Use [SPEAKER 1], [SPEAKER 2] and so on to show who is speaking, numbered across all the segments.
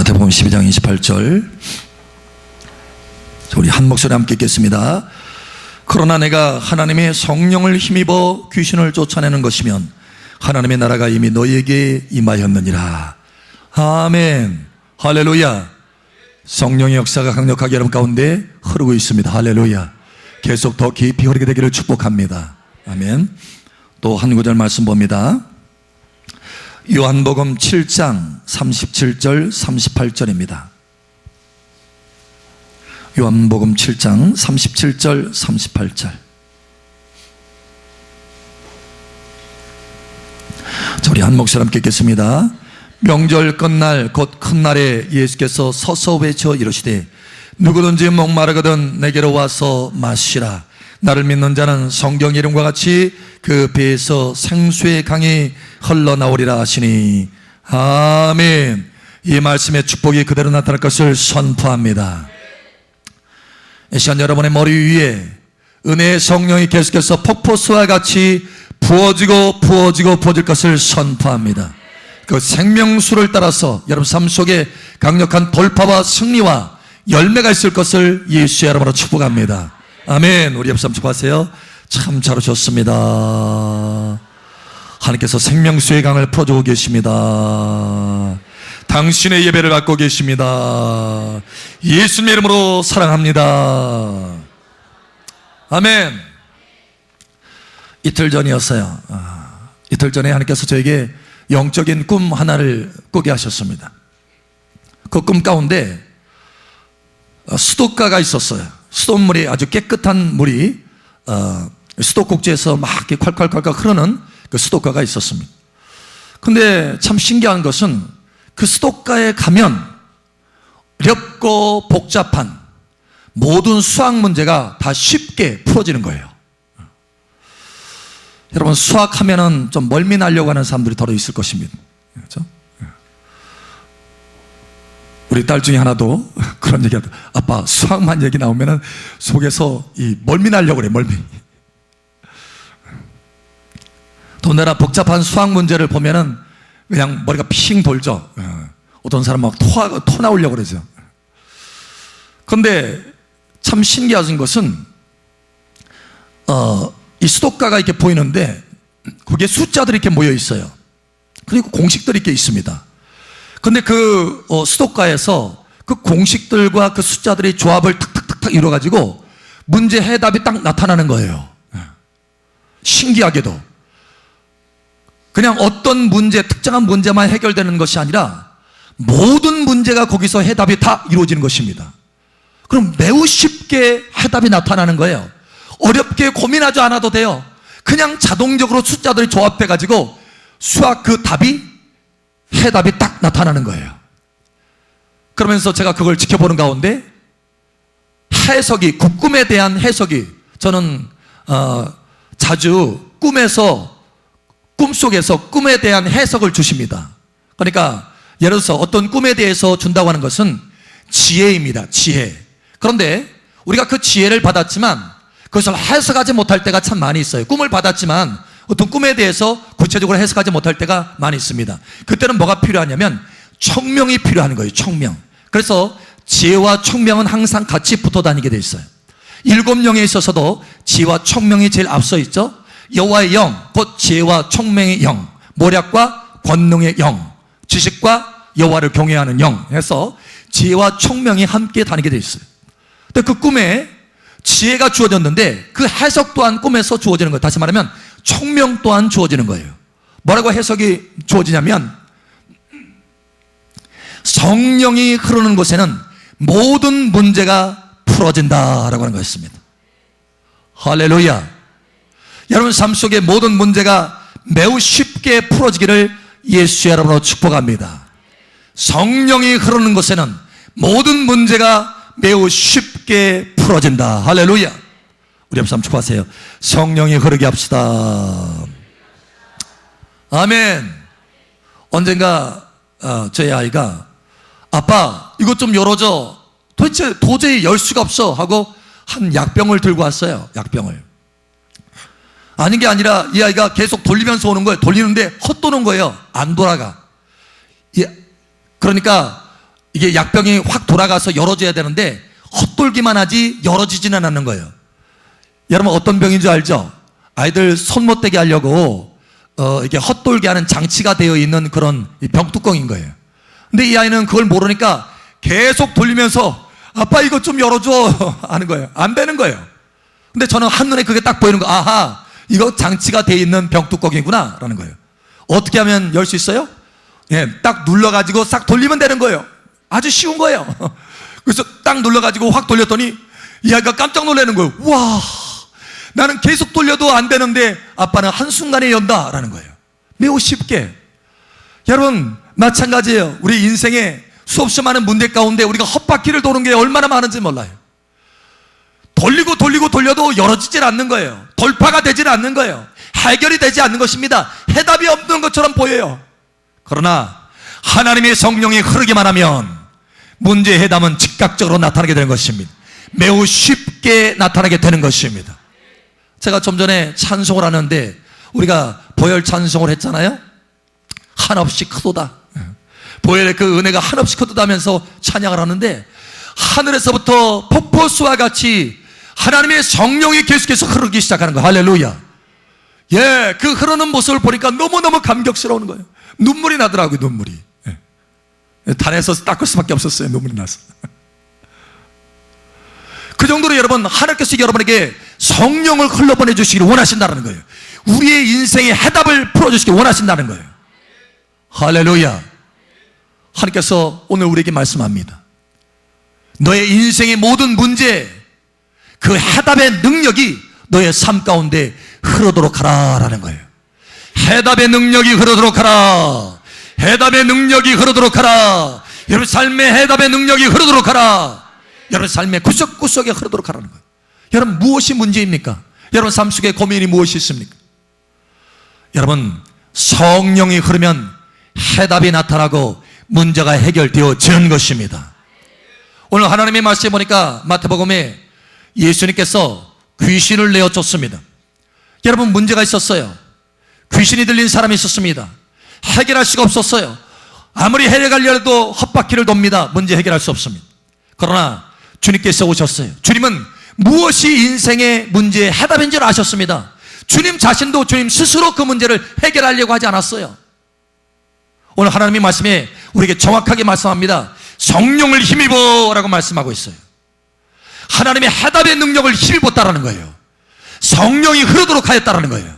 [SPEAKER 1] 마태복음 12장 28절, 우리 한 목소리 함께 읽겠습니다. 그러나 내가 하나님의 성령을 힘입어 귀신을 쫓아내는 것이면 하나님의 나라가 이미 너희에게 임하였느니라. 아멘. 할렐루야. 성령의 역사가 강력하게 여러분 가운데 흐르고 있습니다. 할렐루야. 계속 더 깊이 흐르게 되기를 축복합니다. 아멘. 또 한 구절 말씀 봅니다. 요한복음 7장 37절 38절입니다. 요한복음 7장 37절 38절. 자, 우리 한 목소리 함께 읽겠습니다. 명절 끝날 곧 큰 날에 예수께서 서서 외쳐 이르시되 누구든지 목마르거든 내게로 와서 마시라. 나를 믿는 자는 성경 이름과 같이 그 배에서 생수의 강이 흘러나오리라 하시니. 아멘. 이 말씀의 축복이 그대로 나타날 것을 선포합니다. 이 시간 여러분의 머리 위에 은혜의 성령이 계속해서 폭포수와 같이 부어질 것을 선포합니다. 그 생명수를 따라서 여러분 삶 속에 강력한 돌파와 승리와 열매가 있을 것을 예수의 이름으로 축복합니다. 아멘. 우리 옆 사람 축복하세요. 참 잘 오셨습니다. 하나님께서 생명수의 강을 풀어주고 계십니다. 당신의 예배를 갖고 계십니다. 예수님의 이름으로 사랑합니다. 아멘. 이틀 전이었어요. 이틀 전에 하나님께서 저에게 영적인 꿈 하나를 꾸게 하셨습니다. 그 꿈 가운데 수도가가 있었어요. 수돗물이 아주 깨끗한 물이 수도꼭지에서 막 이렇게 콸콸콸콸 흐르는 그 수도가가 있었습니다. 근데 참 신기한 것은 그 수도가에 가면 어렵고 복잡한 모든 수학 문제가 다 쉽게 풀어지는 거예요. 여러분, 수학하면은 좀 멀미 나려고 하는 사람들이 더러 있을 것입니다. 그렇죠? 우리 딸 중에 하나도 그런 얘기 하다. 아빠, 수학만 얘기 나오면은 속에서 이 멀미 나려고 그래, 멀미. 또 내가 복잡한 수학 문제를 보면은 그냥 머리가 핑 돌죠. 어떤 사람은 막 토 나오려고 그러죠. 그런데 참 신기한 것은, 이 수도가가 이렇게 보이는데, 거기에 숫자들이 이렇게 모여 있어요. 그리고 공식들이 이렇게 있습니다. 근데 그 수도가에서 그 공식들과 그 숫자들이 조합을 탁탁탁탁 이루어가지고 문제 해답이 딱 나타나는 거예요. 신기하게도. 그냥 어떤 문제, 특정한 문제만 해결되는 것이 아니라 모든 문제가 거기서 해답이 다 이루어지는 것입니다. 그럼 매우 쉽게 해답이 나타나는 거예요. 어렵게 고민하지 않아도 돼요. 그냥 자동적으로 숫자들이 조합해가지고 수학 그 답이, 해답이 딱 나타나는 거예요. 그러면서 제가 그걸 지켜보는 가운데 해석이, 그 꿈에 대한 해석이, 저는 자주 꿈속에서 꿈에 대한 해석을 주십니다. 그러니까 예를 들어서 어떤 꿈에 대해서 준다고 하는 것은 지혜입니다. 지혜. 그런데 우리가 그 지혜를 받았지만 그것을 해석하지 못할 때가 참 많이 있어요. 꿈을 받았지만 어떤 꿈에 대해서 구체적으로 해석하지 못할 때가 많이 있습니다. 그때는 뭐가 필요하냐면 청명이 필요한 거예요. 청명. 그래서 지혜와 청명은 항상 같이 붙어 다니게 돼 있어요. 7영에 있어서도 지혜와 청명이 제일 앞서 있죠. 여호와의 영, 곧 지혜와 청명의 영, 모략과 권능의 영, 지식과 여호와를 경외하는 영 해서 지혜와 청명이 함께 다니게 돼 있어요. 근데 그 꿈에 지혜가 주어졌는데 그 해석 또한 꿈에서 주어지는 거예요. 다시 말하면 청명 또한 주어지는 거예요. 뭐라고 해석이 주어지냐면 성령이 흐르는 곳에는 모든 문제가 풀어진다라고 하는 것입니다. 할렐루야. 여러분 삶 속의 모든 문제가 매우 쉽게 풀어지기를 예수의 이름으로 축복합니다. 성령이 흐르는 곳에는 모든 문제가 매우 쉽게 풀어진다. 할렐루야. 우리 옆 사람 축복하세요. 성령이 흐르게 합시다. 아멘. 언젠가 저희 아이가 아빠 이것 좀 열어줘. 도저히 열 수가 없어 하고 한 약병을 들고 왔어요. 약병을. 아닌 게 아니라 이 아이가 계속 돌리면서 오는 거예요. 돌리는데 헛도는 거예요. 안 돌아가. 그러니까 이게 약병이 확 돌아가서 열어져야 되는데 헛돌기만 하지 열어지지는 않는 거예요. 여러분 어떤 병인 줄 알죠? 아이들 손 못 대게 하려고 이렇게 헛돌게 하는 장치가 되어 있는 그런 병뚜껑인 거예요. 근데 이 아이는 그걸 모르니까 계속 돌리면서 아빠 이거 좀 열어줘 하는 거예요. 안 되는 거예요. 근데 저는 한눈에 그게 딱 보이는 거, 아하, 이거 장치가 되어 있는 병뚜껑이구나 라는 거예요. 어떻게 하면 열 수 있어요? 예, 딱 눌러가지고 싹 돌리면 되는 거예요. 아주 쉬운 거예요. 그래서 딱 눌러가지고 확 돌렸더니 이 아이가 깜짝 놀라는 거예요. 와, 나는 계속 돌려도 안 되는데 아빠는 한순간에 연다라는 거예요. 매우 쉽게. 여러분 마찬가지예요. 우리 인생에 수없이 많은 문제 가운데 우리가 헛바퀴를 도는 게 얼마나 많은지 몰라요. 돌려도 열어지질 않는 거예요. 돌파가 되질 않는 거예요. 해결이 되지 않는 것입니다. 해답이 없는 것처럼 보여요. 그러나 하나님의 성령이 흐르기만 하면 문제의 해답은 즉각적으로 나타나게 되는 것입니다. 매우 쉽게 나타나게 되는 것입니다. 제가 좀 전에 찬송을 하는데 우리가 보혈 찬송을 했잖아요. 한없이 크도다. 보혈의 그 은혜가 한없이 크도다 하면서 찬양을 하는데 하늘에서부터 폭포수와 같이 하나님의 성령이 계속해서 흐르기 시작하는 거예요. 할렐루야. 예, 그 흐르는 모습을 보니까 너무너무 감격스러운 거예요. 눈물이 나더라고요. 눈물이. 예. 단에서 닦을 수밖에 없었어요. 눈물이 나서. 그 정도로 여러분 하나님께서 여러분에게 성령을 흘러보내 주시기를 원하신다는 거예요. 우리의 인생의 해답을 풀어주시기 원하신다는 거예요. 할렐루야. 하나님께서 오늘 우리에게 말씀합니다. 너의 인생의 모든 문제, 그 해답의 능력이 너의 삶 가운데 흐르도록 하라라는 거예요. 해답의 능력이 흐르도록 하라. 해답의 능력이 흐르도록 하라. 여러분 삶의 해답의 능력이 흐르도록 하라. 여러분 삶의 구석구석에 흐르도록 하라는 거예요. 여러분 무엇이 문제입니까? 여러분 삶 속에 고민이 무엇이 있습니까? 여러분 성령이 흐르면 해답이 나타나고 문제가 해결되어지는 것입니다. 오늘 하나님의 말씀에 보니까 마태복음에 예수님께서 귀신을 내어쫓습니다. 여러분 문제가 있었어요. 귀신이 들린 사람이 있었습니다. 해결할 수가 없었어요. 아무리 해결하려 해도 헛바퀴를 돕니다. 문제 해결할 수 없습니다. 그러나 주님께서 오셨어요. 주님은 무엇이 인생의 문제의 해답인 줄 아셨습니다. 주님 자신도 주님 스스로 그 문제를 해결하려고 하지 않았어요. 오늘 하나님의 말씀에 우리에게 정확하게 말씀합니다. 성령을 힘입어 라고 말씀하고 있어요. 하나님의 해답의 능력을 힘입었다라는 거예요. 성령이 흐르도록 하였다라는 거예요.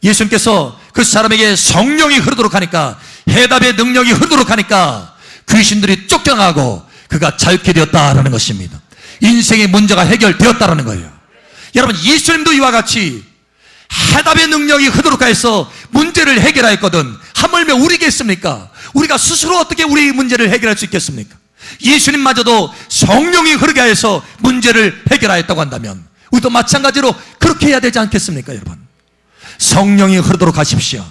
[SPEAKER 1] 예수님께서 그 사람에게 성령이 흐르도록 하니까, 해답의 능력이 흐르도록 하니까 귀신들이 쫓겨나고 그가 자유케 되었다라는 것입니다. 인생의 문제가 해결되었다라는 거예요. 여러분 예수님도 이와 같이 해답의 능력이 흐르도록 하여서 문제를 해결하였거든. 하물며 우리겠습니까? 우리가 스스로 어떻게 우리 문제를 해결할 수 있겠습니까? 예수님마저도 성령이 흐르게 하여서 문제를 해결하였다고 한다면 우리도 마찬가지로 그렇게 해야 되지 않겠습니까? 여러분 성령이 흐르도록 하십시오.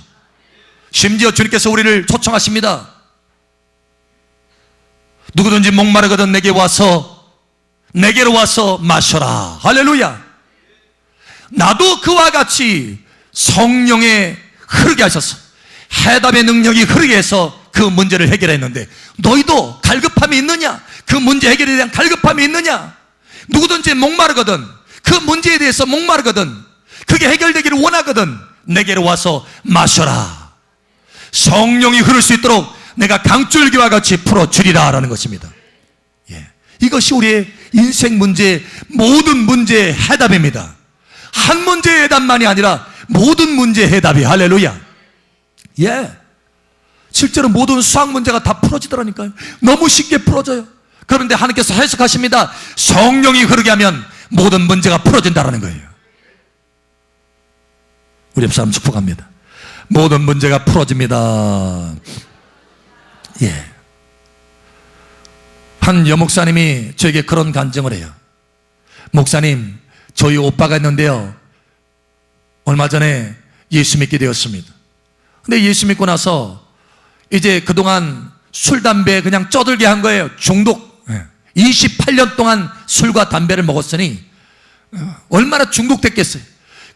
[SPEAKER 1] 심지어 주님께서 우리를 초청하십니다. 누구든지 목마르거든 내게로 와서 마셔라. 할렐루야. 나도 그와 같이 성령에 흐르게 하셔서 해답의 능력이 흐르게 해서 그 문제를 해결했는데, 너희도 갈급함이 있느냐? 그 문제 해결에 대한 갈급함이 있느냐? 누구든지 목마르거든, 그 문제에 대해서 목마르거든, 그게 해결되기를 원하거든 내게로 와서 마셔라. 성령이 흐를 수 있도록 내가 강줄기와 같이 풀어주리라 라는 것입니다. 예. 이것이 우리의 인생 문제의 모든 문제의 해답입니다. 한 문제의 해답만이 아니라 모든 문제의 해답이. 할렐루야. 예. 실제로 모든 수학 문제가 다 풀어지더라니까요. 너무 쉽게 풀어져요. 그런데 하나님께서 해석하십니다. 성령이 흐르게 하면 모든 문제가 풀어진다는 거예요. 우리 옆 사람 축복합니다. 모든 문제가 풀어집니다. 예. 한 여목사님이 저에게 그런 간증을 해요. 목사님, 저희 오빠가 있는데요, 얼마 전에 예수 믿게 되었습니다. 근데 예수 믿고 나서 이제 그동안 술, 담배 그냥 쪄들게 한 거예요. 중독. 28년 동안 술과 담배를 먹었으니 얼마나 중독됐겠어요.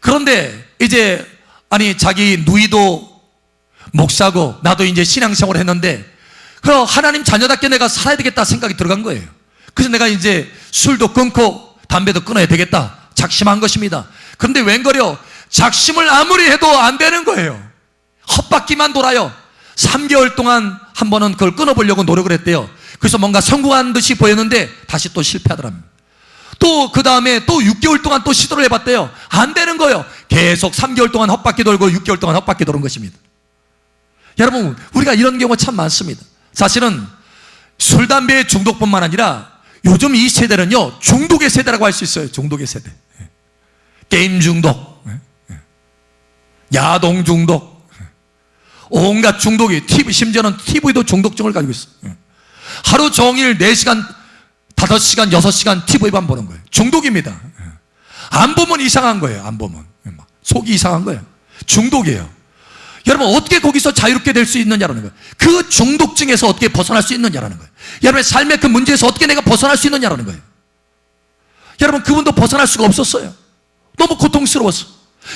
[SPEAKER 1] 그런데 이제 자기 누이도 목사고 나도 이제 신앙생활을 했는데 그 하나님 자녀답게 내가 살아야 되겠다 생각이 들어간 거예요. 그래서 내가 이제 술도 끊고 담배도 끊어야 되겠다 작심한 것입니다. 그런데 웬걸요, 작심을 아무리 해도 안 되는 거예요. 헛바퀴만 돌아요. 3개월 동안 한 번은 그걸 끊어보려고 노력을 했대요. 그래서 뭔가 성공한 듯이 보였는데 다시 또 실패하더랍니다. 또 그 다음에 또 6개월 동안 또 시도를 해봤대요. 안 되는 거예요. 계속 3개월 동안 헛바퀴 돌고 6개월 동안 헛바퀴 도는 것입니다. 여러분, 우리가 이런 경우가 참 많습니다. 사실은 술, 담배의 중독뿐만 아니라 요즘 이 세대는요, 중독의 세대라고 할 수 있어요. 중독의 세대. 게임 중독, 야동 중독, 온갖 중독이, 심지어는 TV도 중독증을 가지고 있어요. 하루 종일 4시간, 5시간, 6시간 TV만 보는 거예요. 중독입니다. 안 보면 이상한 거예요. 안 보면 속이 이상한 거예요. 중독이에요. 여러분, 어떻게 거기서 자유롭게 될 수 있느냐라는 거예요. 그 중독증에서 어떻게 벗어날 수 있느냐라는 거예요. 여러분의 삶의 그 문제에서 어떻게 내가 벗어날 수 있느냐라는 거예요. 여러분, 그분도 벗어날 수가 없었어요. 너무 고통스러웠어.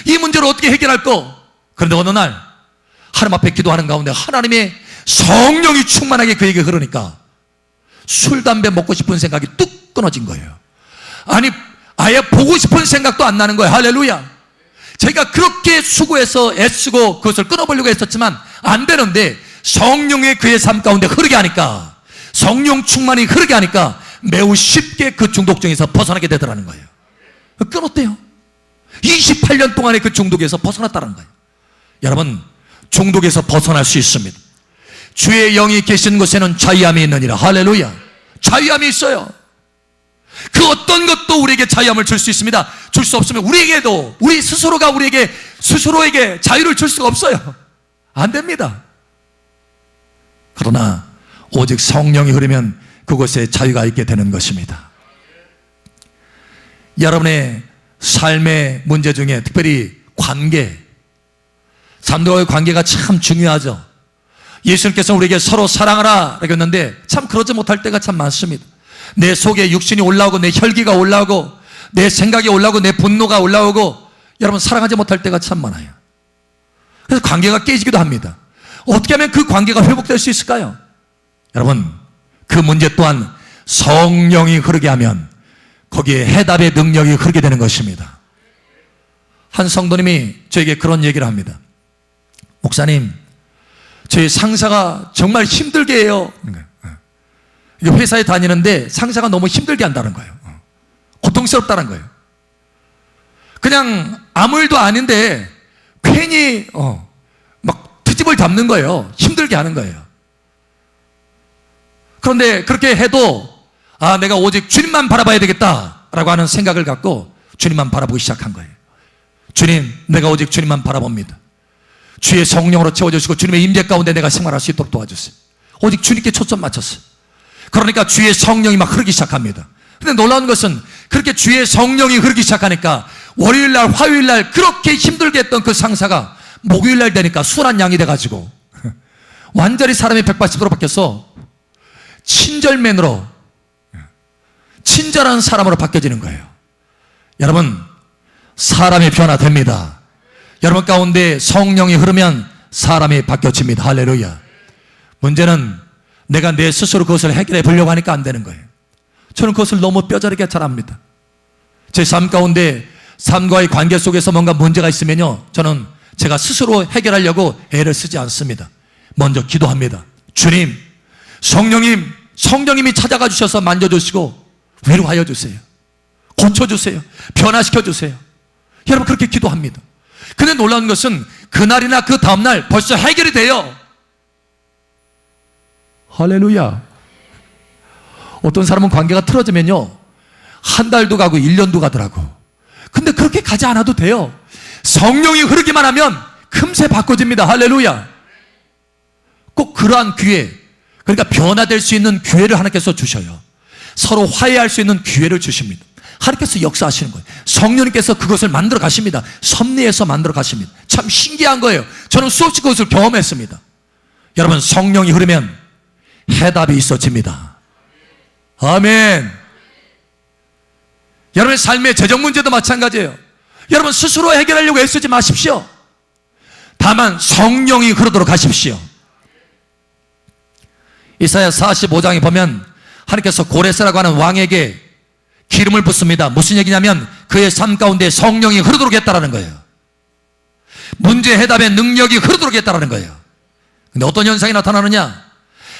[SPEAKER 1] 이 문제를 어떻게 해결할 거? 그런데 어느 날 하나님 앞에 기도하는 가운데 하나님의 성령이 충만하게 그에게 흐르니까 술, 담배 먹고 싶은 생각이 뚝 끊어진 거예요. 아니, 아예 보고 싶은 생각도 안 나는 거예요. 할렐루야. 제가 그렇게 수고해서 애쓰고 그것을 끊어보려고 했었지만 안 되는데 성령의 그의 삶 가운데 흐르게 하니까, 성령 충만이 흐르게 하니까 매우 쉽게 그 중독증에서 벗어나게 되더라는 거예요. 끊었대요. 28년 동안의 그 중독에서 벗어났다는 거예요. 여러분, 중독에서 벗어날 수 있습니다. 주의 영이 계신 곳에는 자유함이 있느니라. 할렐루야. 자유함이 있어요. 그 어떤 것도 우리에게 자유함을 줄 수 있습니다. 줄 수 없으면 우리에게도, 우리 스스로가 우리에게 스스로에게 자유를 줄 수가 없어요. 안 됩니다. 그러나 오직 성령이 흐르면 그곳에 자유가 있게 되는 것입니다. 여러분의 삶의 문제 중에 특별히 관계, 사람들과의 관계가 참 중요하죠. 예수님께서 우리에게 서로 사랑하라 라고 했는데 참 그러지 못할 때가 참 많습니다. 내 속에 육신이 올라오고 내 혈기가 올라오고 내 생각이 올라오고 내 분노가 올라오고 여러분 사랑하지 못할 때가 참 많아요. 그래서 관계가 깨지기도 합니다. 어떻게 하면 그 관계가 회복될 수 있을까요? 여러분, 그 문제 또한 성령이 흐르게 하면 거기에 해답의 능력이 흐르게 되는 것입니다. 한 성도님이 저에게 그런 얘기를 합니다. 목사님, 저희 상사가 정말 힘들게 해요. 회사에 다니는데 상사가 너무 힘들게 한다는 거예요. 고통스럽다는 거예요. 그냥 아무 일도 아닌데 괜히 막 트집을 잡는 거예요. 힘들게 하는 거예요. 그런데 그렇게 해도 내가 오직 주님만 바라봐야 되겠다라고 하는 생각을 갖고 주님만 바라보기 시작한 거예요. 주님, 내가 오직 주님만 바라봅니다. 주의 성령으로 채워주시고 주님의 임재 가운데 내가 생활할 수 있도록 도와주세요. 오직 주님께 초점 맞췄어요. 그러니까 주의 성령이 막 흐르기 시작합니다. 근데 놀라운 것은 그렇게 주의 성령이 흐르기 시작하니까 월요일날, 화요일날 그렇게 힘들게 했던 그 상사가 목요일날 되니까 순한 양이 돼가지고 완전히 사람이 180도로 바뀌어서 친절맨으로, 친절한 사람으로 바뀌어지는 거예요. 여러분, 사람이 변화됩니다. 여러분 가운데 성령이 흐르면 사람이 바뀌어집니다. 할렐루야. 문제는 내가 내 스스로 그것을 해결해 보려고 하니까 안 되는 거예요. 저는 그것을 너무 뼈저리게 잘 압니다. 제 삶 가운데 삶과의 관계 속에서 뭔가 문제가 있으면요, 저는 제가 스스로 해결하려고 애를 쓰지 않습니다. 먼저 기도합니다. 주님, 성령님이 찾아가 주셔서 만져주시고 위로하여 주세요. 고쳐주세요. 변화시켜주세요. 여러분, 그렇게 기도합니다. 근데 놀라운 것은 그날이나 그 다음날 벌써 해결이 돼요. 할렐루야. 어떤 사람은 관계가 틀어지면요, 한 달도 가고 1년도 가더라고. 근데 그렇게 가지 않아도 돼요. 성령이 흐르기만 하면 금세 바꿔집니다. 할렐루야. 꼭 그러한 기회, 그러니까 변화될 수 있는 기회를 하나님께서 주셔요. 서로 화해할 수 있는 기회를 주십니다. 하나님께서 역사하시는 거예요. 성령님께서 그것을 만들어 가십니다. 섭리해서 만들어 가십니다. 참 신기한 거예요. 저는 수없이 그것을 경험했습니다. 여러분, 성령이 흐르면 해답이 있어집니다. 아멘. 여러분의 삶의 재정 문제도 마찬가지예요. 여러분, 스스로 해결하려고 애쓰지 마십시오. 다만 성령이 흐르도록 하십시오. 이사야 45장에 보면 하나님께서 고레스라고 하는 왕에게 기름을 붓습니다. 무슨 얘기냐면 그의 삶 가운데 성령이 흐르도록 했다라는 거예요. 문제 해답의 능력이 흐르도록 했다라는 거예요. 근데 어떤 현상이 나타나느냐?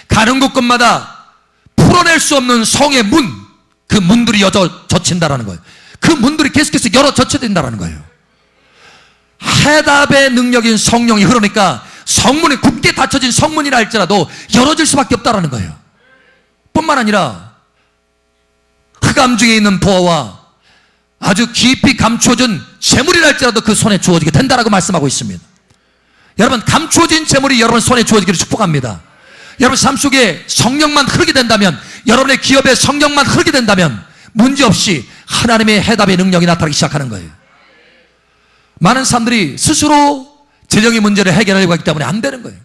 [SPEAKER 1] 가는 곳곳마다 풀어낼 수 없는 성의 문, 그 문들이 젖힌다라는 거예요. 그 문들이 계속해서 열어 젖혀진다라는 거예요. 해답의 능력인 성령이 흐르니까 성문이 굳게 닫혀진 성문이라 할지라도 열어질 수밖에 없다라는 거예요. 뿐만 아니라 흑암 중에 있는 부하와 아주 깊이 감추어진 재물이라 할지라도 그 손에 주어지게 된다라고 말씀하고 있습니다. 여러분, 감추어진 재물이 여러분 손에 주어지기를 축복합니다. 여러분 삶 속에 성령만 흐르게 된다면, 여러분의 기업에 성령만 흐르게 된다면 문제없이 하나님의 해답의 능력이 나타나기 시작하는 거예요. 많은 사람들이 스스로 재정의 문제를 해결하려고 하기 때문에 안 되는 거예요.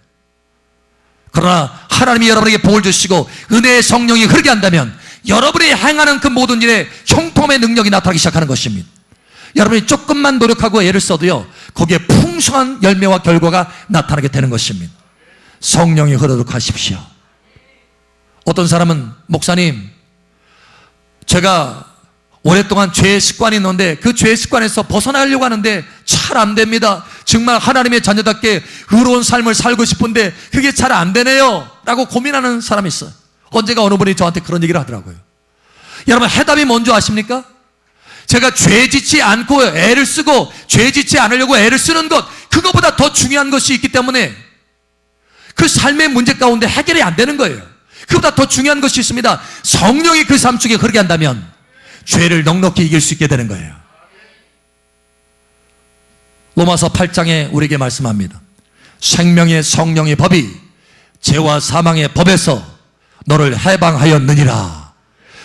[SPEAKER 1] 그러나 하나님이 여러분에게 복을 주시고 은혜의 성령이 흐르게 한다면 여러분이 행하는 그 모든 일에 형통의 능력이 나타나기 시작하는 것입니다. 여러분이 조금만 노력하고 애를 써도요, 거기에 풍성한 열매와 결과가 나타나게 되는 것입니다. 성령이 흐르도록 하십시오. 어떤 사람은, 목사님, 제가 오랫동안 죄의 습관이 있는데 그 죄의 습관에서 벗어나려고 하는데 잘 안 됩니다. 정말 하나님의 자녀답게 의로운 삶을 살고 싶은데 그게 잘 안 되네요 라고 고민하는 사람이 있어요. 언제가 어느 분이 저한테 그런 얘기를 하더라고요. 여러분, 해답이 뭔지 아십니까? 제가 죄 짓지 않고 애를 쓰고 죄 짓지 않으려고 애를 쓰는 것, 그거보다 더 중요한 것이 있기 때문에 그 삶의 문제 가운데 해결이 안 되는 거예요. 그보다 더 중요한 것이 있습니다. 성령이 그 삶 속에 흐르게 한다면 죄를 넉넉히 이길 수 있게 되는 거예요. 로마서 8장에 우리에게 말씀합니다. 생명의 성령의 법이 죄와 사망의 법에서 너를 해방하였느니라.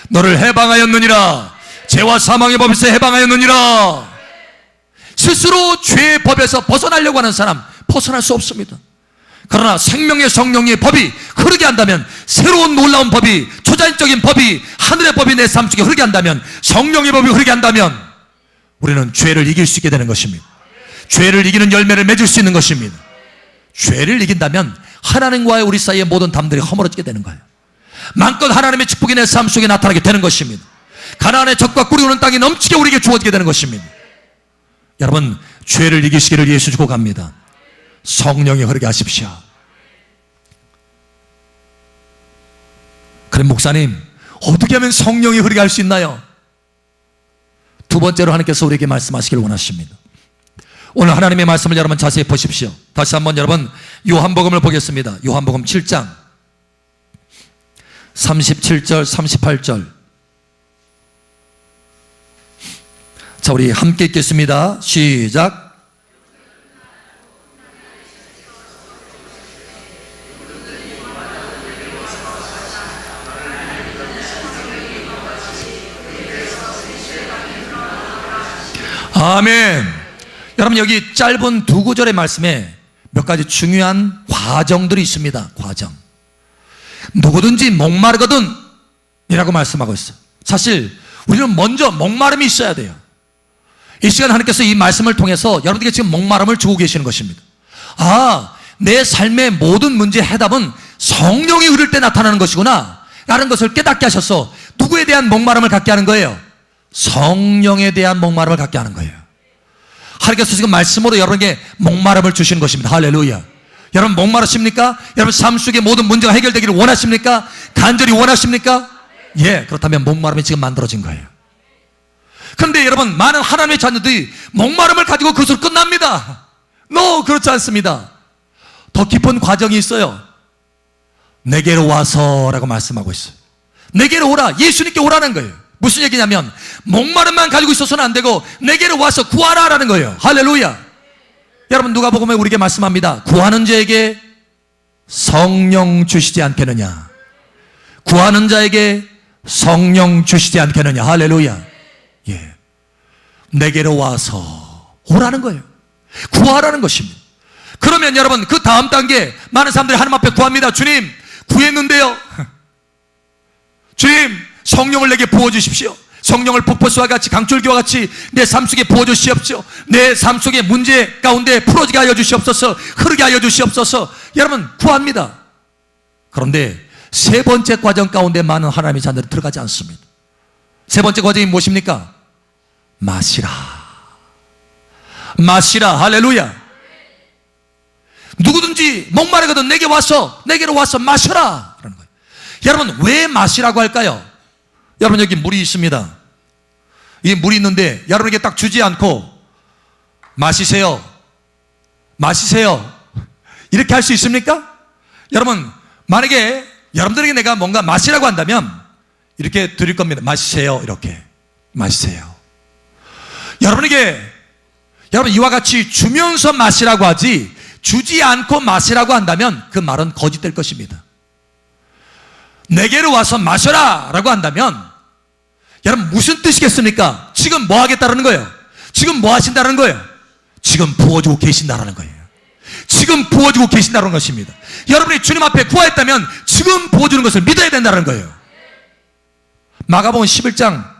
[SPEAKER 1] 너를 해방하였느니라. 죄와 사망의 법에서 해방하였느니라. 스스로 죄의 법에서 벗어나려고 하는 사람 벗어날 수 없습니다. 그러나 생명의 성령의 법이 흐르게 한다면, 새로운 놀라운 법이, 초자연적인 법이, 하늘의 법이 내 삶 속에 흐르게 한다면, 성령의 법이 흐르게 한다면 우리는 죄를 이길 수 있게 되는 것입니다. 죄를 이기는 열매를 맺을 수 있는 것입니다. 죄를 이긴다면 하나님과의 우리 사이의 모든 담들이 허물어지게 되는 거예요. 마음껏 하나님의 축복이 내 삶 속에 나타나게 되는 것입니다. 가나안의 젖과 꿀이 오는 땅이 넘치게 우리에게 주어지게 되는 것입니다. 여러분, 죄를 이기시기를 예수 축복합니다. 성령이 흐르게 하십시오. 그럼 목사님, 어떻게 하면 성령이 흐르게 할 수 있나요? 두 번째로 하나님께서 우리에게 말씀하시기를 원하십니다. 오늘 하나님의 말씀을 여러분 자세히 보십시오. 다시 한번 여러분 요한복음을 보겠습니다. 요한복음 7장 37절 38절. 자, 우리 함께 읽겠습니다. 시작. 아멘. 여러분, 여기 짧은 두 구절의 말씀에 몇 가지 중요한 과정들이 있습니다. 과정. 누구든지 목마르거든 이라고 말씀하고 있어요. 사실 우리는 먼저 목마름이 있어야 돼요. 이 시간 하나님께서 이 말씀을 통해서 여러분들에게 지금 목마름을 주고 계시는 것입니다. 아, 내 삶의 모든 문제의 해답은 성령이 흐를 때 나타나는 것이구나 라는 것을 깨닫게 하셔서 누구에 대한 목마름을 갖게 하는 거예요? 성령에 대한 목마름을 갖게 하는 거예요. 하나님께서 지금 말씀으로 여러분에게 목마름을 주시는 것입니다. 할렐루야. 여러분 목마르십니까? 여러분 삶 속의 모든 문제가 해결되기를 원하십니까? 간절히 원하십니까? 예, 그렇다면 목마름이 지금 만들어진 거예요. 그런데 여러분, 많은 하나님의 자녀들이 목마름을 가지고 그것으로 끝납니다. 그렇지 않습니다. 더 깊은 과정이 있어요. 내게로 와서라고 말씀하고 있어요. 내게로 오라. 예수님께 오라는 거예요. 무슨 얘기냐면 목마름만 가지고 있어서는 안 되고 내게로 와서 구하라라는 거예요. 할렐루야. 여러분, 누가복음에 우리에게 말씀합니다. 구하는 자에게 성령 주시지 않겠느냐. 구하는 자에게 성령 주시지 않겠느냐. 할렐루야. 예, 내게로 와서 오라는 거예요. 구하라는 것입니다. 그러면 여러분, 그 다음 단계, 많은 사람들이 하나님 앞에 구합니다. 주님, 구했는데요, 주님 성령을 내게 부어주십시오. 성령을 폭포수와 같이, 강줄기와 같이 내 삶 속에 부어주시옵시오. 내 삶 속의 문제 가운데 풀어지게 하여 주시옵소서. 흐르게 하여 주시옵소서. 여러분 구합니다. 그런데 세 번째 과정 가운데 많은 하나님의 자녀들이 들어가지 않습니다. 세 번째 과정이 무엇입니까? 마시라. 마시라. 할렐루야. 누구든지 목마르거든 내게로 와서 마셔라 그러는 거예요. 여러분, 왜 마시라고 할까요? 여러분, 여기 물이 있습니다. 이 물이 있는데 여러분에게 딱 주지 않고 마시세요, 마시세요 이렇게 할 수 있습니까? 여러분, 만약에 여러분들에게 내가 뭔가 마시라고 한다면 이렇게 드릴 겁니다. 마시세요. 이렇게 마시세요. 여러분 이와 같이 주면서 마시라고 하지 주지 않고 마시라고 한다면 그 말은 거짓될 것입니다. 내게로 와서 마셔라 라고 한다면 여러분 무슨 뜻이겠습니까? 지금 뭐 하겠다는 거예요? 지금 뭐 하신다는 거예요? 지금 부어주고 계신다는 거예요. 지금 부어주고 계신다는 것입니다. 여러분이 주님 앞에 구하였다면 지금 부어주는 것을 믿어야 된다는 거예요. 마가복음 11장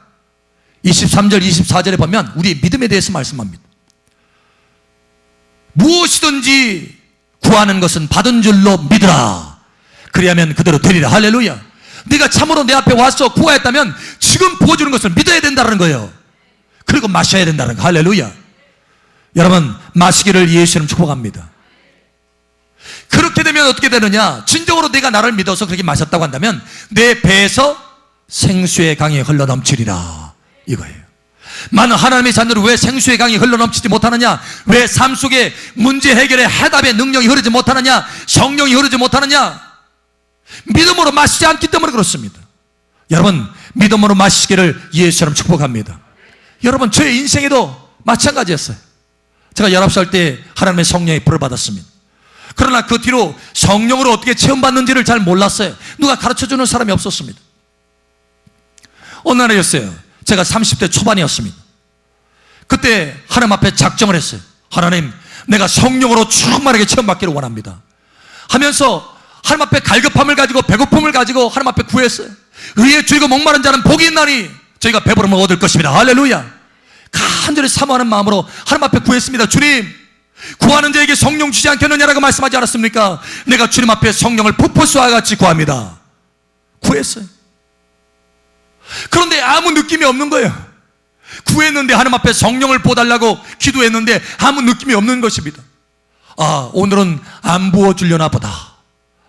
[SPEAKER 1] 23절 24절에 보면 우리의 믿음에 대해서 말씀합니다. 무엇이든지 구하는 것은 받은 줄로 믿으라. 그리하면 그대로 되리라. 할렐루야. 네가 참으로 내 앞에 와서 구하였다면 지금 부어주는 것을 믿어야 된다는 거예요. 그리고 마셔야 된다는 거. 할렐루야. 여러분, 마시기를 예수님 축복합니다. 그렇게 되면 어떻게 되느냐? 진정으로 내가 나를 믿어서 그렇게 마셨다고 한다면 내 배에서 생수의 강이 흘러넘치리라 이거예요. 많은 하나님의 자녀들 왜 생수의 강이 흘러넘치지 못하느냐? 왜 삶 속에 문제 해결의 해답의 능력이 흐르지 못하느냐? 성령이 흐르지 못하느냐? 믿음으로 마시지 않기 때문에 그렇습니다. 여러분, 믿음으로 마시기를 예수처럼 축복합니다. 여러분, 저의 인생에도 마찬가지였어요. 제가 19살 때 하나님의 성령의 불을 받았습니다. 그러나 그 뒤로 성령으로 어떻게 체험받는지를 잘 몰랐어요. 누가 가르쳐주는 사람이 없었습니다. 어느 날이었어요. 제가 30대 초반이었습니다. 그때 하나님 앞에 작정을 했어요. 하나님, 내가 성령으로 충만하게 체험받기를 원합니다 하면서 하나님 앞에 갈급함을 가지고 배고픔을 가지고 하나님 앞에 구했어요. 의에 주이고 목마른 자는 복이 있나니 저희가 배부름을 얻을 것입니다. 할렐루야. 간절히 사모하는 마음으로 하나님 앞에 구했습니다. 주님, 구하는 자에게 성령 주지 않겠느냐라고 말씀하지 않았습니까? 내가 주님 앞에 성령을 폭포수와 같이 구합니다. 구했어요. 그런데 아무 느낌이 없는 거예요. 구했는데 하나님 앞에 성령을 보달라고 기도했는데 아무 느낌이 없는 것입니다. 아, 오늘은 안 부어주려나 보다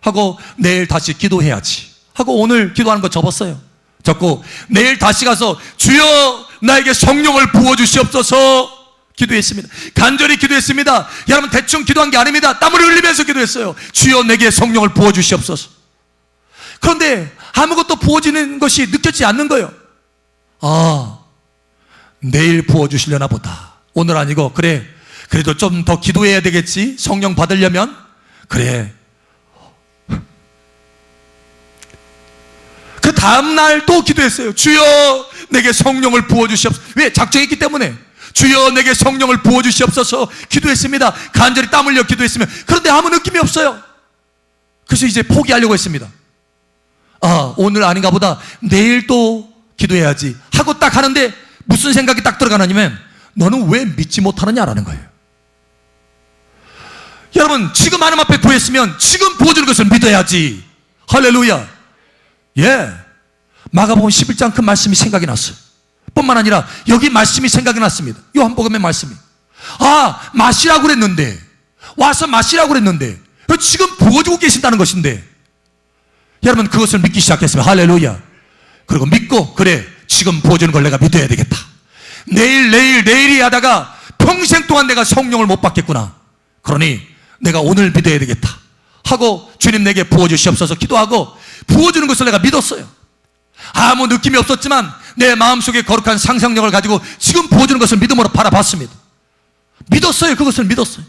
[SPEAKER 1] 하고 내일 다시 기도해야지 하고 오늘 기도하는 거 접었어요. 접고 내일 다시 가서 주여 나에게 성령을 부어주시옵소서 기도했습니다. 간절히 기도했습니다. 여러분, 대충 기도한 게 아닙니다. 땀을 흘리면서 기도했어요. 주여 내게 성령을 부어주시옵소서. 그런데 아무것도 부어지는 것이 느껴지지 않는 거예요. 아, 내일 부어주시려나 보다. 오늘 아니고 그래, 그래도 좀 더 기도해야 되겠지. 성령 받으려면. 그래. 그 다음날 또 기도했어요. 주여 내게 성령을 부어주시옵소서. 왜? 작정했기 때문에. 주여 내게 성령을 부어주시옵소서 기도했습니다. 간절히 땀 흘려 기도했으면. 그런데 아무 느낌이 없어요. 그래서 이제 포기하려고 했습니다. 아, 오늘 아닌가 보다. 내일 또 기도해야지 하고 딱 하는데 무슨 생각이 딱 들어가냐면 너는 왜 믿지 못하느냐라는 거예요. 여러분, 지금 하나님 앞에 구했으면 지금 부어주는 것을 믿어야지. 할렐루야. 예, 마가복음 11장 그 말씀이 생각이 났어요. 뿐만 아니라 여기 말씀이 생각이 났습니다. 요한복음의 말씀이. 아, 마시라고 그랬는데, 와서 마시라고 그랬는데 지금 부어주고 계신다는 것인데, 여러분 그것을 믿기 시작했습니다. 할렐루야. 그리고 믿고, 그래, 지금 부어주는 걸 내가 믿어야 되겠다. 내일이 하다가 평생 동안 내가 성령을 못 받겠구나. 그러니 내가 오늘 믿어야 되겠다 하고 주님 내게 부어주시옵소서 기도하고 부어주는 것을 내가 믿었어요. 아무 느낌이 없었지만 내 마음속에 거룩한 상상력을 가지고 지금 부어주는 것을 믿음으로 바라봤습니다. 믿었어요. 그것을 믿었어요.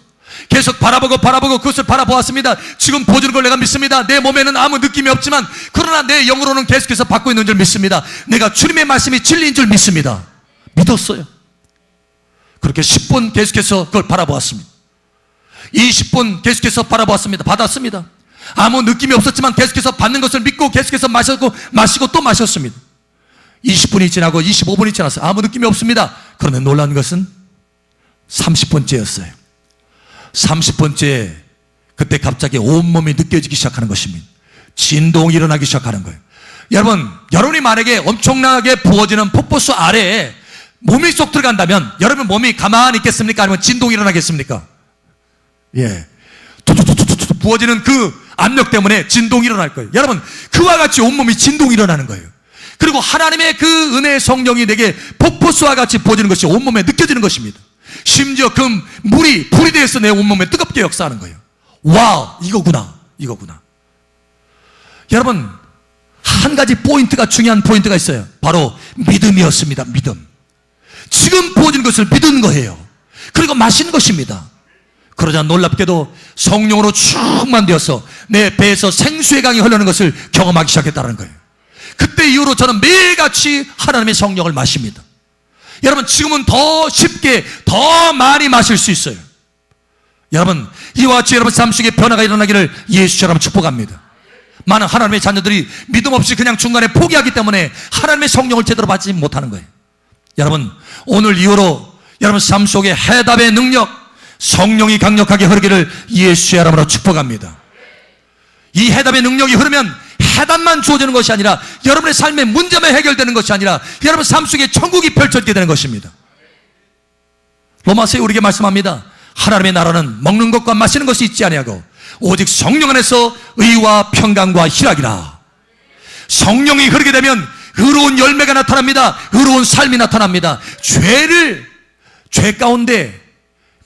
[SPEAKER 1] 계속 바라보고 그것을 바라보았습니다. 지금 부어주는 걸 내가 믿습니다. 내 몸에는 아무 느낌이 없지만 그러나 내 영으로는 계속해서 받고 있는 줄 믿습니다. 내가 주님의 말씀이 진리인 줄 믿습니다. 믿었어요. 그렇게 10분 계속해서 그걸 바라보았습니다. 20분 계속해서 바라보았습니다. 받았습니다. 아무 느낌이 없었지만 계속해서 받는 것을 믿고 계속해서 마시고 또 마셨습니다. 20분이 지나고 25분이 지났어요. 아무 느낌이 없습니다. 그런데 놀라운 것은 30분째였어요. 30분째 그때 갑자기 온몸이 느껴지기 시작하는 것입니다. 진동이 일어나기 시작하는 거예요. 여러분, 여러분이 만약에 엄청나게 부어지는 폭포수 아래에 몸이 쏙 들어간다면 여러분 몸이 가만히 있겠습니까? 아니면 진동이 일어나겠습니까? 예. 툭툭툭툭툭 부어지는 그 압력 때문에 진동이 일어날 거예요. 여러분, 그와 같이 온몸이 진동이 일어나는 거예요. 그리고 하나님의 그 은혜의 성령이 내게 폭포수와 같이 부어지는 것이 온몸에 느껴지는 것입니다. 심지어 그 물이 불이 되어서 내 온몸에 뜨겁게 역사하는 거예요. 와우, 이거구나. 여러분, 한 가지 포인트가, 중요한 포인트가 있어요. 바로 믿음이었습니다. 믿음. 지금 부어진 것을 믿은 거예요. 그리고 마신 것입니다. 그러자 놀랍게도 성령으로 충만되어서 내 배에서 생수의 강이 흐르는 것을 경험하기 시작했다는 거예요. 그때 이후로 저는 매일같이 하나님의 성령을 마십니다. 여러분, 지금은 더 쉽게 더 많이 마실 수 있어요. 여러분, 이와 같이 여러분 삶 속에 변화가 일어나기를 예수처럼 축복합니다. 많은 하나님의 자녀들이 믿음 없이 그냥 중간에 포기하기 때문에 하나님의 성령을 제대로 받지 못하는 거예요. 여러분, 오늘 이후로 여러분 삶 속에 해답의 능력, 성령이 강력하게 흐르기를 예수의 이름으로 축복합니다. 이 해답의 능력이 흐르면 해답만 주어지는 것이 아니라 여러분의 삶의 문제만 해결되는 것이 아니라 여러분 삶 속에 천국이 펼쳐지게 되는 것입니다. 로마서에 우리에게 말씀합니다. 하나님의 나라는 먹는 것과 마시는 것이 있지 아니하고 오직 성령 안에서 의와 평강과 희락이라. 성령이 흐르게 되면 의로운 열매가 나타납니다. 의로운 삶이 나타납니다. 죄 가운데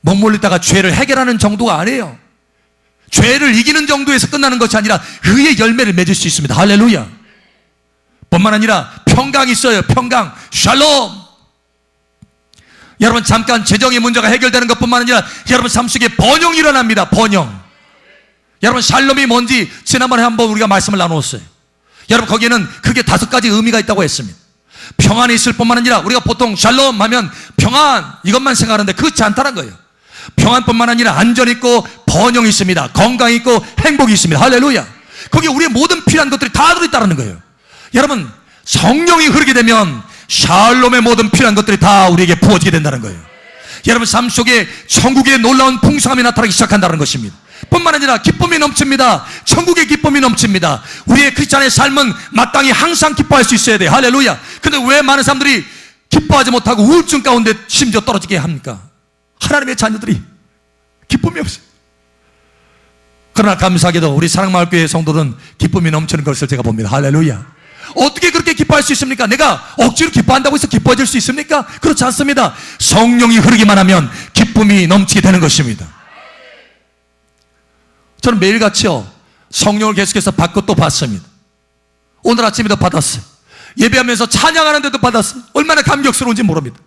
[SPEAKER 1] 머물리다가 죄를 해결하는 정도가 아니에요. 죄를 이기는 정도에서 끝나는 것이 아니라 의의 열매를 맺을 수 있습니다. 할렐루야. 뿐만 아니라 평강이 있어요. 평강, 샬롬. 여러분, 잠깐 재정의 문제가 해결되는 것뿐만 아니라 여러분 삶 속에 번영이 일어납니다. 번영. 여러분, 샬롬이 뭔지 지난번에 한번 우리가 말씀을 나누었어요. 여러분, 거기에는 크게 5가지 의미가 있다고 했습니다. 평안이 있을 뿐만 아니라 우리가 보통 샬롬 하면 평안 이것만 생각하는데 그렇지 않다는 거예요. 평안뿐만 아니라 안전이 있고 번영이 있습니다. 건강이 있고 행복이 있습니다. 할렐루야. 거기에 우리의 모든 필요한 것들이 다 들어있다는 거예요. 여러분, 성령이 흐르게 되면 샬롬의 모든 필요한 것들이 다 우리에게 부어지게 된다는 거예요. 여러분 삶 속에 천국의 놀라운 풍성함이 나타나기 시작한다는 것입니다. 뿐만 아니라 기쁨이 넘칩니다. 천국의 기쁨이 넘칩니다. 우리의 크리스찬의 삶은 마땅히 항상 기뻐할 수 있어야 돼요. 할렐루야. 근데 왜 많은 사람들이 기뻐하지 못하고 우울증 가운데 심지어 떨어지게 합니까? 하나님의 자녀들이 기쁨이 없어요. 그러나 감사하게도 우리 사랑마을교회 성도들은 기쁨이 넘치는 것을 제가 봅니다. 할렐루야. 어떻게 그렇게 기뻐할 수 있습니까? 내가 억지로 기뻐한다고 해서 기뻐질 수 있습니까? 그렇지 않습니다. 성령이 흐르기만 하면 기쁨이 넘치게 되는 것입니다. 저는 매일같이요 성령을 계속해서 받고 또 받습니다. 오늘 아침에도 받았어요. 예배하면서 찬양하는데도 받았어요. 얼마나 감격스러운지 모릅니다.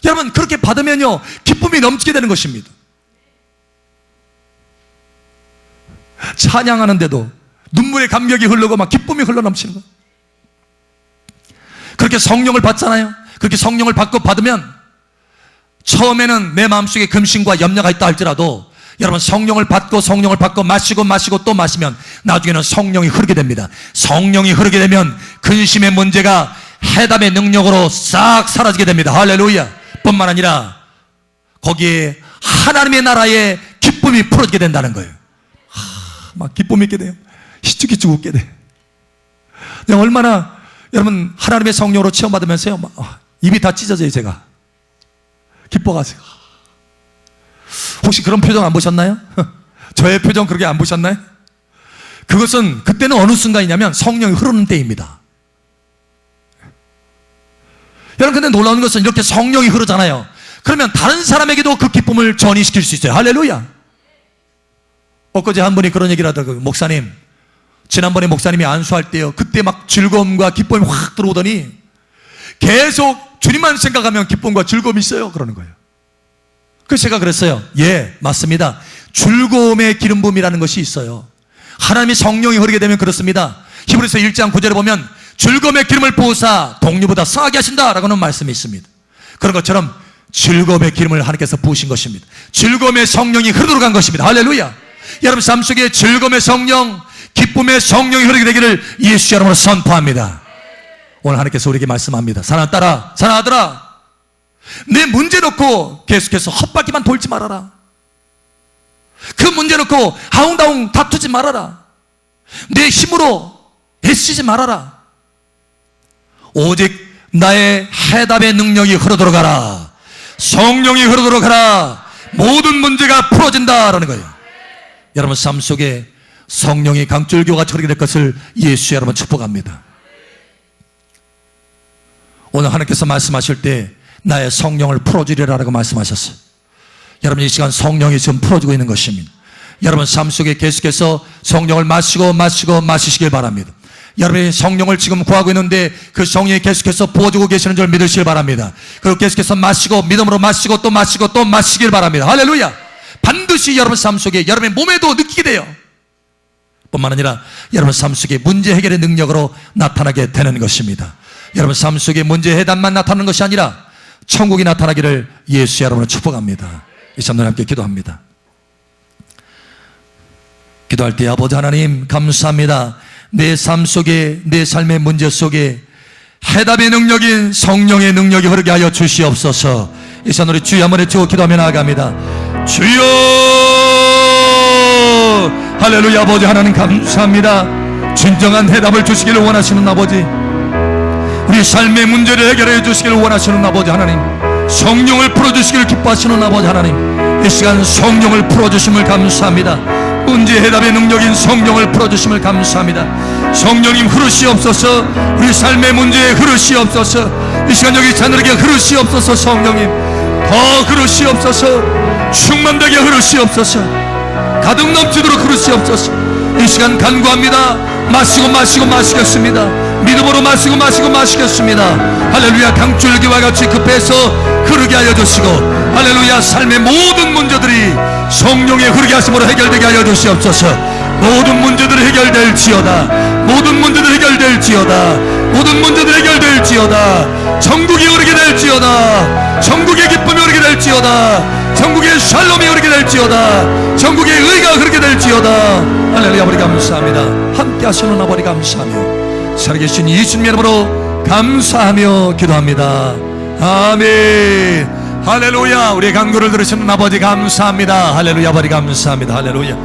[SPEAKER 1] 여러분, 그렇게 받으면요 기쁨이 넘치게 되는 것입니다. 찬양하는데도 눈물의 감격이 흐르고 막 기쁨이 흘러넘치는 거예요. 그렇게 성령을 받잖아요. 그렇게 성령을 받고 받으면 처음에는 내 마음속에 금신과 염려가 있다 할지라도 여러분 성령을 받고 마시고 또 마시면 나중에는 성령이 흐르게 됩니다. 성령이 흐르게 되면 근심의 문제가 해답의 능력으로 싹 사라지게 됩니다. 할렐루야. 뿐만 아니라 거기에 하나님의 나라의 기쁨이 풀어지게 된다는 거예요. 막 기쁨이 있게 돼요. 희죽희죽 웃게 돼요. 얼마나 여러분 하나님의 성령으로 체험받으면서요 막, 입이 다 찢어져요. 제가 기뻐가지고. 혹시 그런 표정 안 보셨나요? 저의 표정 그렇게 안 보셨나요? 그것은 그때는 어느 순간이냐면 성령이 흐르는 때입니다. 여러분, 근데 놀라운 것은 이렇게 성령이 흐르잖아요. 그러면 다른 사람에게도 그 기쁨을 전이시킬 수 있어요. 할렐루야. 엊그제 한 분이 그런 얘기를 하더라고요. 목사님, 지난번에 목사님이 안수할 때요 그때 막 즐거움과 기쁨이 확 들어오더니 계속 주님만 생각하면 기쁨과 즐거움이 있어요 그러는 거예요. 그래서 제가 그랬어요. 예, 맞습니다. 즐거움의 기름 부음이라는 것이 있어요. 하나님의 성령이 흐르게 되면 그렇습니다. 히브리서 1장 9절에 보면 즐거움의 기름을 부으사 동류보다 성하게 하신다라고는 말씀이 있습니다. 그런 것처럼 즐거움의 기름을 하나님께서 부으신 것입니다. 즐거움의 성령이 흐르도록 한 것입니다. 할렐루야. 여러분 삶 속에 즐거움의 성령, 기쁨의 성령이 흐르게 되기를 예수 이름으로 선포합니다. 오늘 하나님께서 우리에게 말씀합니다. 사랑하는 딸아, 사랑하는 아들아, 내 문제 놓고 계속해서 헛바퀴만 돌지 말아라. 그 문제 놓고 하웅다웅 다투지 말아라. 내 힘으로 애쓰지 말아라. 오직 나의 해답의 능력이 흐르도록하라. 성령이 흐르도록하라. 모든 문제가 풀어진다라는 거예요. 여러분 삶 속에 성령이 강줄기와같이 흐르게 될 것을 예수 여러분 축복합니다. 오늘 하나님께서 말씀하실 때 나의 성령을 풀어주리라고 말씀하셨어요. 여러분 이 시간 성령이 지금 풀어주고 있는 것입니다. 여러분 삶 속에 계속해서 성령을 마시길 바랍니다. 여러분이 성령을 지금 구하고 있는데 그 성령이 계속해서 부어주고 계시는 줄 믿으시길 바랍니다. 그리고 계속해서 마시고 믿음으로 마시고 또 마시고 또 마시길 바랍니다. 할렐루야. 반드시 여러분 삶 속에 여러분의 몸에도 느끼게 돼요. 뿐만 아니라 여러분 삶 속에 문제 해결의 능력으로 나타나게 되는 것입니다. 여러분 삶 속에 문제 해답만 나타나는 것이 아니라 천국이 나타나기를 예수 여러분을 축복합니다. 이 시간 함께 기도합니다. 기도할 때 아버지 하나님 감사합니다. 내 삶 속에 내 삶의 문제 속에 해답의 능력인 성령의 능력이 흐르게 하여 주시옵소서. 이 시간 우리 주여 한번 외치고 기도하며 나아갑니다. 주여 할렐루야. 아버지 하나님 감사합니다. 진정한 해답을 주시기를 원하시는 아버지, 우리 삶의 문제를 해결해 주시기를 원하시는 아버지 하나님, 성령을 풀어주시기를 기뻐하시는 아버지 하나님, 이 시간 성령을 풀어주심을 감사합니다. 문제 해답의 능력인 성령을 풀어주심을 감사합니다. 성령님 흐르시옵소서. 우리 삶의 문제에 흐르시옵소서. 이 시간 여기 자녀에게 흐르시옵소서. 성령님 더 흐르시옵소서. 충만되게 흐르시옵소서. 가득 넘치도록 흐르시옵소서. 이 시간 간구합니다. 마시겠습니다. 믿음으로 마시겠습니다. 할렐루야. 강줄기와 같이 급해서 흐르게 하여 주시고, 할렐루야. 삶의 모든 문제들이 성령의 흐르게 하심으로 해결되게 하여 주시옵소서. 모든 문제들이 해결될지어다. 모든 문제들이 해결될지어다. 모든 문제들이 해결될지어다. 천국이 흐르게 될지어다. 천국의 기쁨이 흐르게 될지어다. 천국의 샬롬이 흐르게 될지어다. 천국의 의가 흐르게 될지어다. 할렐루야. 아버지 감사합니다. 함께 하시는 아버지 감사하며 살아계신 예수님 이름으로 감사하며 기도합니다. 아멘. 할렐루야. 우리의 간구를 들으시는 아버지 감사합니다. 할렐루야. 아버지 감사합니다. 할렐루야.